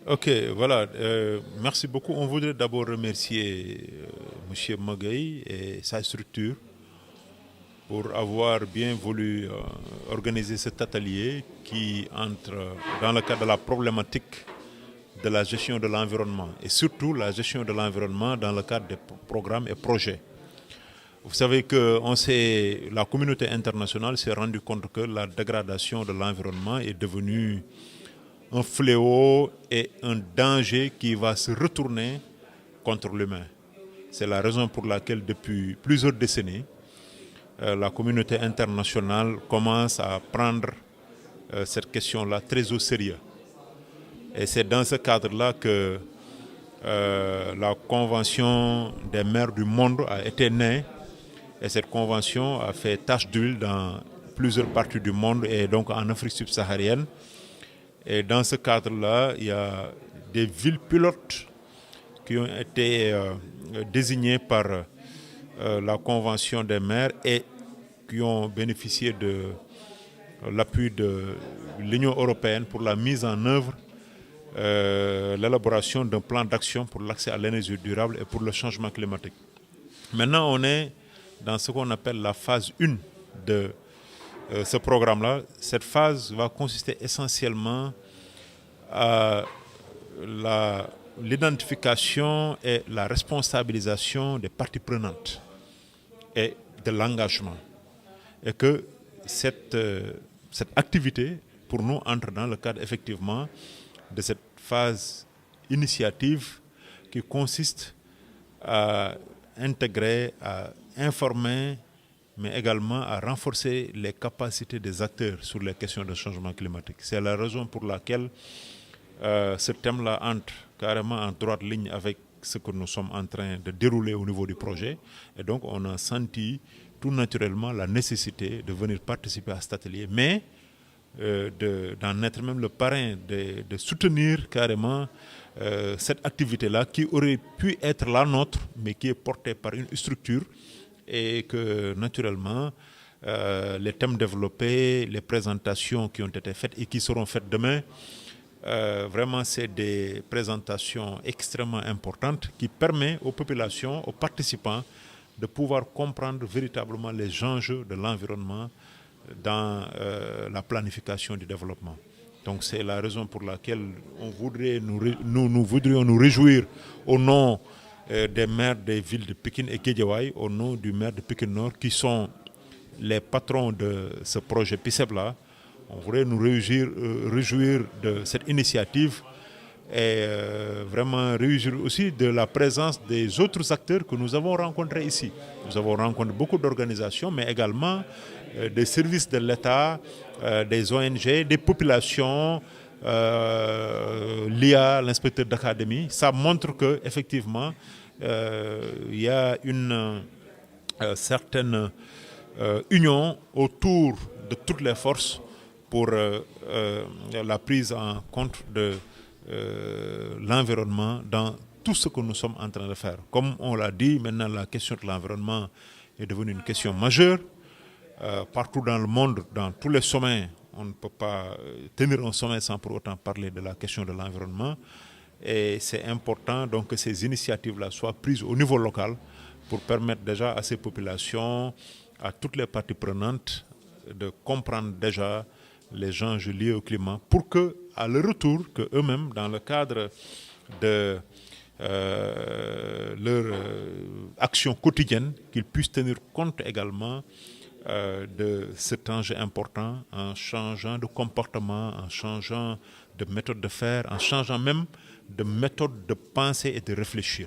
Ok, voilà. Merci beaucoup. On voudrait d'abord remercier M. Magaï et sa structure pour avoir bien voulu organiser cet atelier qui entre dans le cadre de la problématique de la gestion de l'environnement et surtout la gestion de l'environnement dans le cadre des programmes et projets. Vous savez que la communauté internationale s'est rendue compte que la dégradation de l'environnement est devenue un fléau et un danger qui va se retourner contre l'humain. C'est la raison pour laquelle depuis plusieurs décennies, la communauté internationale commence à prendre cette question-là très au sérieux. Et c'est dans ce cadre-là que la Convention des maires du monde a été née. Et cette convention a fait tache d'huile dans plusieurs parties du monde et donc en Afrique subsaharienne. Et dans ce cadre-là, il y a des villes pilotes qui ont été désignées par la Convention des maires et qui ont bénéficié de l'appui de l'Union européenne pour la mise en œuvre, l'élaboration d'un plan d'action pour l'accès à l'énergie durable et pour le changement climatique. Maintenant, on est dans ce qu'on appelle la phase 1 de ce programme-là. Cette phase va consister essentiellement à l'identification et la responsabilisation des parties prenantes et de l'engagement. Et que cette activité, pour nous, entre dans le cadre effectivement de cette phase initiative qui consiste à intégrer, à informer, mais également à renforcer les capacités des acteurs sur les questions de changement climatique. C'est la raison pour laquelle ce thème-là entre carrément en droite ligne avec ce que nous sommes en train de dérouler au niveau du projet. Et donc, on a senti tout naturellement la nécessité de venir participer à cet atelier, mais d'en être même le parrain, de soutenir carrément cette activité-là qui aurait pu être la nôtre, mais qui est portée par une structure et que naturellement, les thèmes développés, les présentations qui ont été faites et qui seront faites demain, vraiment c'est des présentations extrêmement importantes qui permettent aux populations, aux participants de pouvoir comprendre véritablement les enjeux de l'environnement dans la planification du développement. Donc c'est la raison pour laquelle nous voudrions nous réjouir au nom des maires des villes de Pékin et Guédiawaye, au nom du maire de Pékin Nord, qui sont les patrons de ce projet PICEB-là. On voudrait nous réjouir de cette initiative et vraiment réjouir aussi de la présence des autres acteurs que nous avons rencontrés ici. Nous avons rencontré beaucoup d'organisations, mais également des services de l'État, des ONG, des populations, l'IA, l'inspecteur d'académie. Ça montre qu'effectivement, il y a une certaine union autour de toutes les forces pour la prise en compte de l'environnement dans tout ce que nous sommes en train de faire. Comme on l'a dit, maintenant la question de l'environnement est devenue une question majeure. Partout dans le monde, dans tous les sommets, on ne peut pas tenir un sommet sans pour autant parler de la question de l'environnement. Et c'est important donc que ces initiatives-là soient prises au niveau local pour permettre déjà à ces populations, à toutes les parties prenantes, de comprendre déjà les enjeux liés au climat pour que, à leur retour, que eux-mêmes, dans le cadre de leur action quotidienne, qu'ils puissent tenir compte également de cet enjeu important en changeant de comportement, en changeant de méthode de faire, en changeant même de méthode de penser et de réfléchir.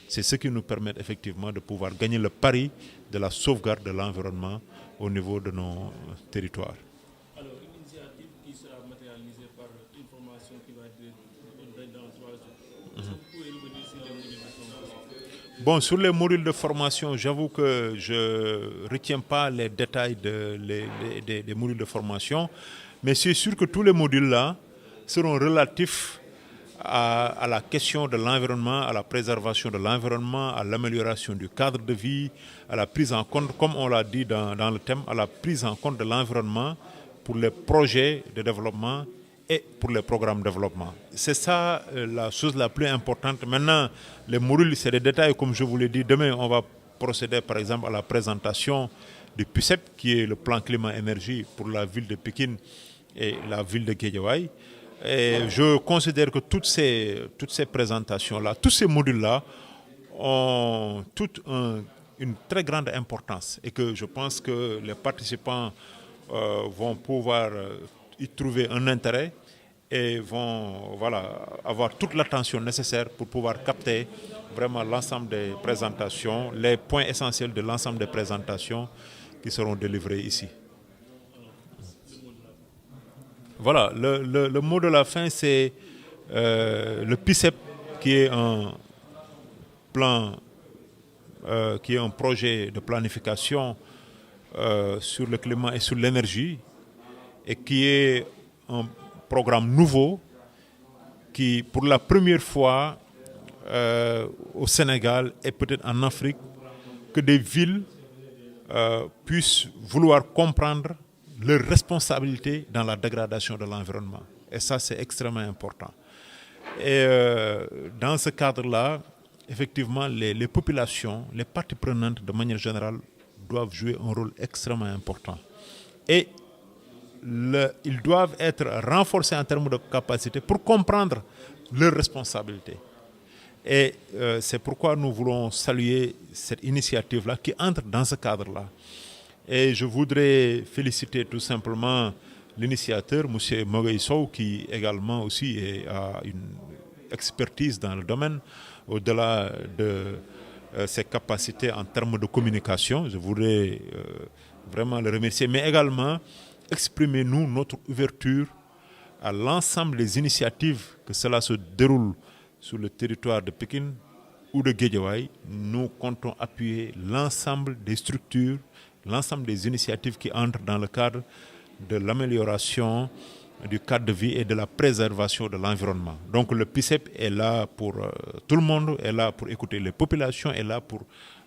C'est ce qui nous permet effectivement de pouvoir gagner le pari de la sauvegarde de l'environnement au niveau de nos territoires. Alors, une initiative qui sera matérialisée par une formation qui va être dans 3 jours. Est-ce que vous pouvez revenir sur les modules de formation? Bon, sur les modules de formation, j'avoue que je ne retiens pas les détails des modules de formation, mais c'est sûr que tous les modules-là seront relatifs à la question de l'environnement, à la préservation de l'environnement, à l'amélioration du cadre de vie, à la prise en compte, comme on l'a dit dans le thème, à la prise en compte de l'environnement pour les projets de développement et pour les programmes de développement. C'est ça la chose la plus importante. Maintenant, les modules, c'est des détails, comme je vous l'ai dit. Demain, on va procéder par exemple à la présentation du PICEP, qui est le plan climat-énergie pour la ville de Pékin et la ville de Guédiawaye. Et je considère que toutes ces présentations-là, tous ces modules-là ont toute une très grande importance et que je pense que les participants vont pouvoir y trouver un intérêt et vont avoir toute l'attention nécessaire pour pouvoir capter vraiment l'ensemble des présentations, les points essentiels de l'ensemble des présentations qui seront délivrées ici. Voilà, le mot de la fin, c'est le PICEP, qui est un plan, qui est un projet de planification sur le climat et sur l'énergie, et qui est un programme nouveau qui, pour la première fois au Sénégal et peut-être en Afrique, que des villes puissent vouloir comprendre leurs responsabilités dans la dégradation de l'environnement. Et ça, c'est extrêmement important. Et dans ce cadre-là, effectivement, les populations, les parties prenantes, de manière générale, doivent jouer un rôle extrêmement important. Et ils doivent être renforcés en termes de capacité pour comprendre leurs responsabilités. Et c'est pourquoi nous voulons saluer cette initiative-là qui entre dans ce cadre-là. Et je voudrais féliciter tout simplement l'initiateur, M. Moguei Sow, qui également aussi a une expertise dans le domaine, au-delà de ses capacités en termes de communication. Je voudrais vraiment le remercier, mais également exprimer notre ouverture à l'ensemble des initiatives, que cela se déroule sur le territoire de Pékin ou de Guédiawaye. Nous comptons appuyer l'ensemble des structures, l'ensemble des initiatives qui entrent dans le cadre de l'amélioration du cadre de vie et de la préservation de l'environnement. Donc le PICEP est là pour tout le monde, est là pour écouter les populations, est là pour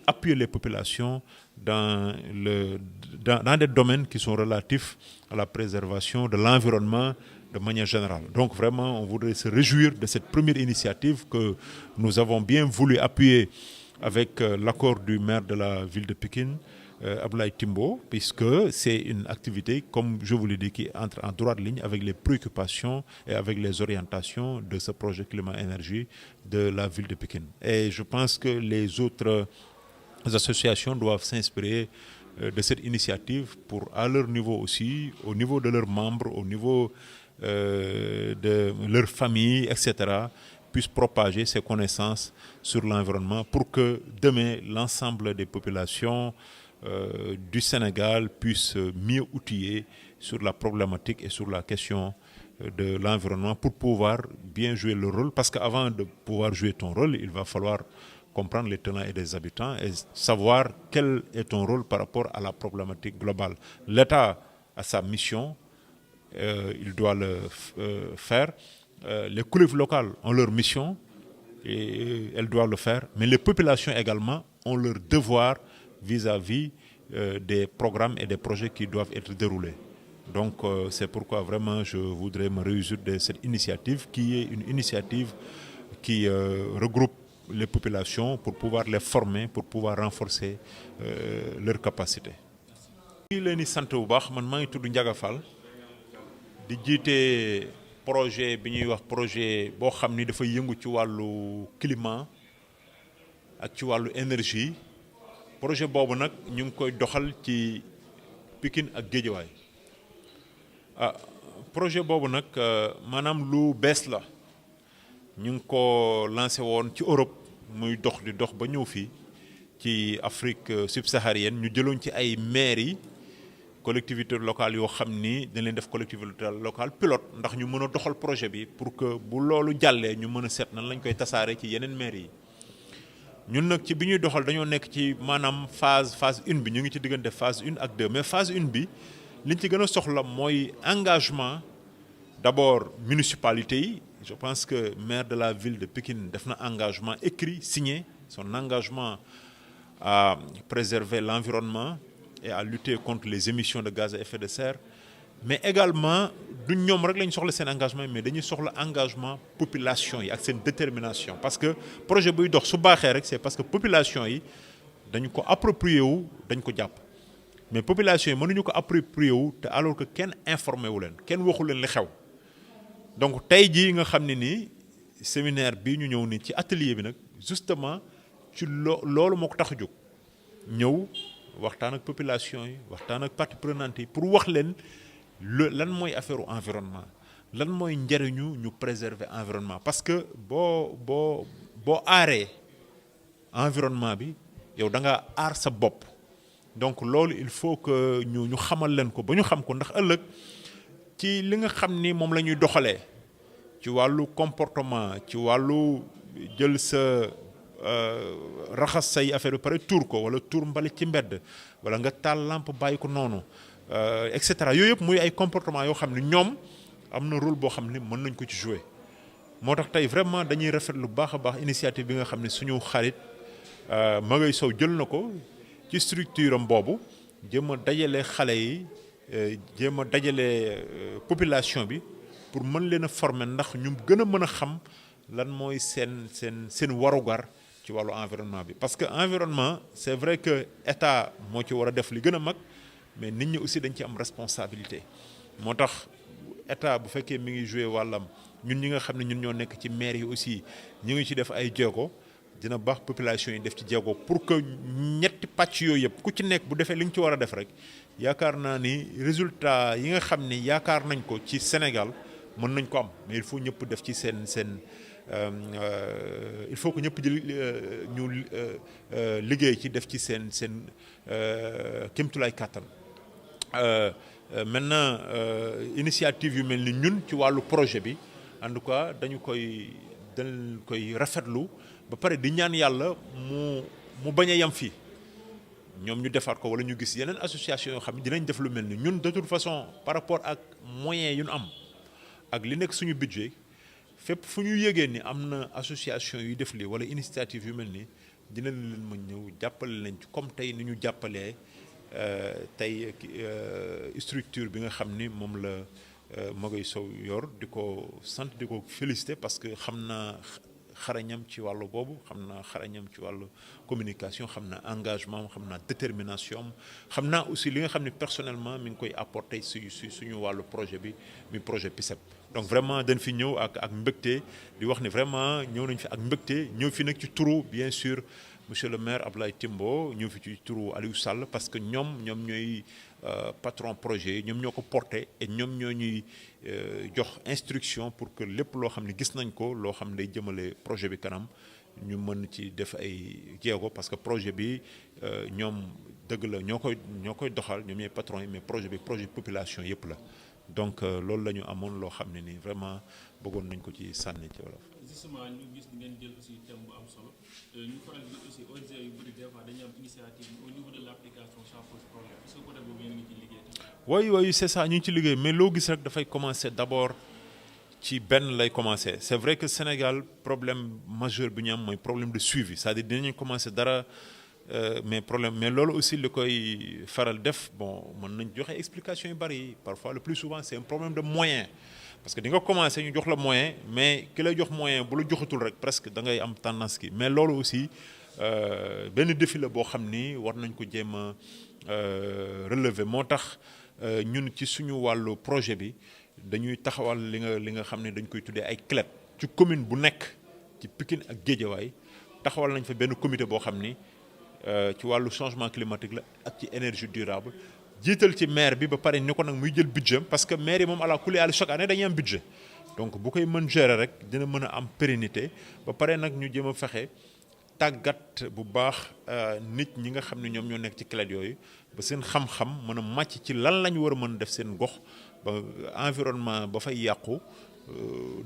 appuyer les populations dans des domaines qui sont relatifs à la préservation de l'environnement de manière générale. Donc vraiment, on voudrait se réjouir de cette première initiative que nous avons bien voulu appuyer avec l'accord du maire de la ville de Pékin, Abdoulaye Timbo, puisque c'est une activité, comme je vous l'ai dit, qui entre en droite ligne avec les préoccupations et avec les orientations de ce projet climat-énergie de la ville de Pékin. Et je pense que les autres associations doivent s'inspirer de cette initiative pour, à leur niveau aussi, au niveau de leurs membres, au niveau de leur famille, etc., puissent propager ces connaissances sur l'environnement pour que demain, l'ensemble des populations du Sénégal puissent mieux outiller sur la problématique et sur la question de l'environnement pour pouvoir bien jouer leur rôle. Parce qu'avant de pouvoir jouer ton rôle, il va falloir comprendre les tenants et les habitants et savoir quel est ton rôle par rapport à la problématique globale. L'État a sa mission, il doit le faire. Les collectivités locales ont leur mission et elles doivent le faire. Mais les populations également ont leur devoir vis-à-vis des programmes et des projets qui doivent être déroulés. Donc c'est pourquoi vraiment je voudrais me réjouir de cette initiative qui est une initiative qui regroupe les populations pour pouvoir les former, pour pouvoir renforcer leurs capacités. Je suis sant bu baax man maa ngi tudd Ndiaga Fall di jiite projet bi ñuy wax projet boo xam ni dafa yëngu ci wàllu climat ak ci wàllu énergie. Projet boobu nag ñu ngi koy doxal ci Pikine ak Guédiawaye projet boobu nag maanaam lu bees la ñu ngi ko lancé woon ci Europe muy dox di dox ba ñëw fii ci Afrique subsaharienne ñu jëloon ci ay maires yi collectivités locales yoo xam ni dañ leen def collectivité locale pilote ndax ñu mën a doxal projet bi pour que bu loolu jàllee ñu mën a seet nan lañ koy tasaare ci yeneen maires yi. ñun nag ci bi ñuy doxal dañoo nekk ci maanaam phase 1 bi ñu ngi ci diggante phase 1 ak 2 mais phase 1 bi liñ ci gën a soxla mooy engagement d'abord municipalité yi. Je pense que le maire de la ville de Pékin a un engagement écrit, signé, son engagement à préserver l'environnement et à lutter contre les émissions de gaz à effet de serre. mais également du ñoom rek lañ soxla seen engagement mais dañuy soxla engagement population yi ak seen détermination parce que projet buy dox su baaxee rek c'est parce que population yi dañu ko approprié wu dañ ko jàpp mais population yi mënuñu ko approprié wu te alors que kenn informé wu leen kenn waxu leen li xew donc tey jii nga xam ne nii séminaire bii ñu ñëw nii ci atelier bi nag justement ci loolu moo ko tax a jóg ñëw waxtaan ak population yi waxtaan ak parties prenantes yi pour wax leen lan mooy affaire environnement lan mooy njëriñu ñu préserver environnement parce que boo aaree environnement bi yow da nga aar sa bopp donc loolu il faut que ñu xamal leen ko ba ñu xam ko ndax ëllëg ci li nga xam ni moom la ñuy doxalee ci wàllu comportement ci wàllu jël sa raxas say affaire bi pare tuur ko wala tuur mbalit ci mbedd wala nga taal lampe bàyyi ko noonu et cetera yooyu yëpp muy ay comportement yoo xam ne ñoom am na rôle boo xam ne mën nañ ko ci jouer moo tax tey vraiment dañuy rafet lu baax a baax initiative bi nga xam ne suñu xarit Magaye Sow jël na ko ci structure am boobu jéem a dajale xale yi jéem a dajale population bi pour mën leen a former ndax ñu gën a mën a xam lan mooy seen warugar ci wàllu environnement bi parce que environnement c'est vrai que état moo ci war a def li gën a mag mais nit ñi aussi dañ ci am responsabilité moo tax état bu fekkee mi ngi joué wàllam ñun ñi nga xam ne ñun ñoo nekk ci maire yi aussi ñu ngi ci def ay jéego dina baax population yi def ci jéego pour que ñetti pàcc yooyu yëpp ku ci nekk bu defee li nga ci war a def rek yaakaar naa ni résultat yi nga xam ni yaakaar nañ ko ci Sénégal mën nañ ko am mais il faut ñëpp def ci seen il faut que ñëpp ñu liggéey ci def ci seen kéemtulaay kàttan maintenant initiative yu mel ni ñun ci wàllu projet bi en tout cas dañ koy rafetlu ba pare di ñaan yàlla mu bañ a yem fii ñoom ñu defaat ko wala ñu gis yeneen association yoo xam ne dinañ def lu mel ni ñun de toute façon par rapport ak moyens yu ñu am ak li nekk suñu budget fépp fu ñu yëgee ni am na association yu def lii wala initiative yu mel ni dina leen mën ñëw jàppale leen ci comme tey ni ñu jàppalee tey structure bi nga xam ni moom la Magaye Sow yor di ko sant di ko féliciter parce que xam naa xarañam ci wàllu boobu xam naa xarañam ci wàllu communication xam naa engagement xam naa détermination xam naa aussi li nga xam ne personnellement mi ngi koy apporter suñu wàllu projet bi mi projet PICEP. donc vraiment dañ fi ñëw ak mbégte di wax ni vraiment ñëw nañ fi ak mbégte ñëw fi nag ci turu bien sûr monsieur le maire Abdoulaye Timbo ñëw fi ci turu Aliou Sall parce que ñoom ñooy patron projet yi ñoom ñoo ko porté et ñoom ñoo ñuy jox instruction pour que lépp loo xam ne gis nañ ko loo xam ne day jëmale projet bi kanam ñu mën ci def ay jéego parce que projet bi ñoom dëgg la ñoo koy doxal ñoom ñooy patron yi mais projet population yëpp la donc loolu la ñu amoon loo xam ne nii vraiment bëggoon nañ ko ci sànni ci wolof. justement ñu gis ngeen jël aussi thème bu am solo ñu faral di aussi ONG yu bëri des fois dañuy am initiative au niveau de l'application ça pose problème est-ce que côté boobu yéen a ngi ci liggéey. oui c'est ça ñu ngi ci liggéey mais loo gis rek dafay commencer d'abord ci benn lay commencer c'est vrai que Sénégal problème majeur bi ñu am mooy problème de suivi c'est-à-dire dinañu commencer dara. mais loolu aussi li koy faral def bon mën nañ joxe explication yu bari parfois le plus souvent c'est un problème de moyen parce que di nga commencer ñu jox la moyen mais ki lay jox moyen bu la joxatul rek presque da ngay am tendance ki mais loolu aussi benn défi la boo xam ni war nañ ko jéem a relever moo tax ñun ci suñu wàllu projet bi dañuy taxawal li nga xam ne dañ koy tuddee ay CLEP ci commune bu nekk ci Pikine ak Guédiawaye taxawal nañ fa benn comité boo xam ni ci wàllu changement climatique la ak ci énergie durable jiital ci maire bi ba pare ni ko nag muy jël budget parce que maire yi moom ala kulli chaque année dañuy am budget donc bu koy mën gérer rek dina mën a am pérennité ba pare nag ñu jéem a fexe tàggat bu baax nit ñi nga xam ne ñoom ñoo nekk ci CLED yooyu ba seen xam-xam mën a màcc ci lan la ñu war a mën a def seen gox ba environnement ba fay yàqu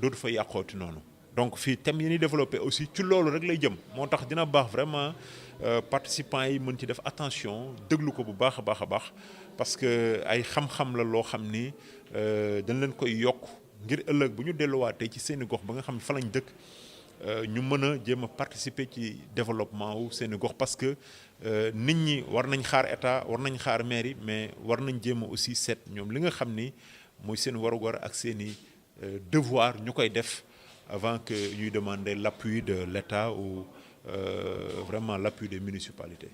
dootu fa yàqooti noonu donc fii thème yi ñuy développé aussi ci loolu rek lay jëm moo tax dina baax vraiment participants yi mën ci def attention déglu ko bu baax a baax parce que ay xam-xam la loo xam ni dañ leen koy yokk ngir ëllëg bu ñu delluwaatee ci seeni gox ba nga xam ne fa lañ dëkk ñu mën a jéem a participer ci développement wu seeni gox parce que nit ñi war nañ xaar état war nañ xaar mairie mais war nañ jéem a aussi seet ñoom li nga xam ni mooy seen warugar ak seeni devoir ñu koy def avant que ñuy demander l'appui de l'État ou vraiment l'appui des municipalités.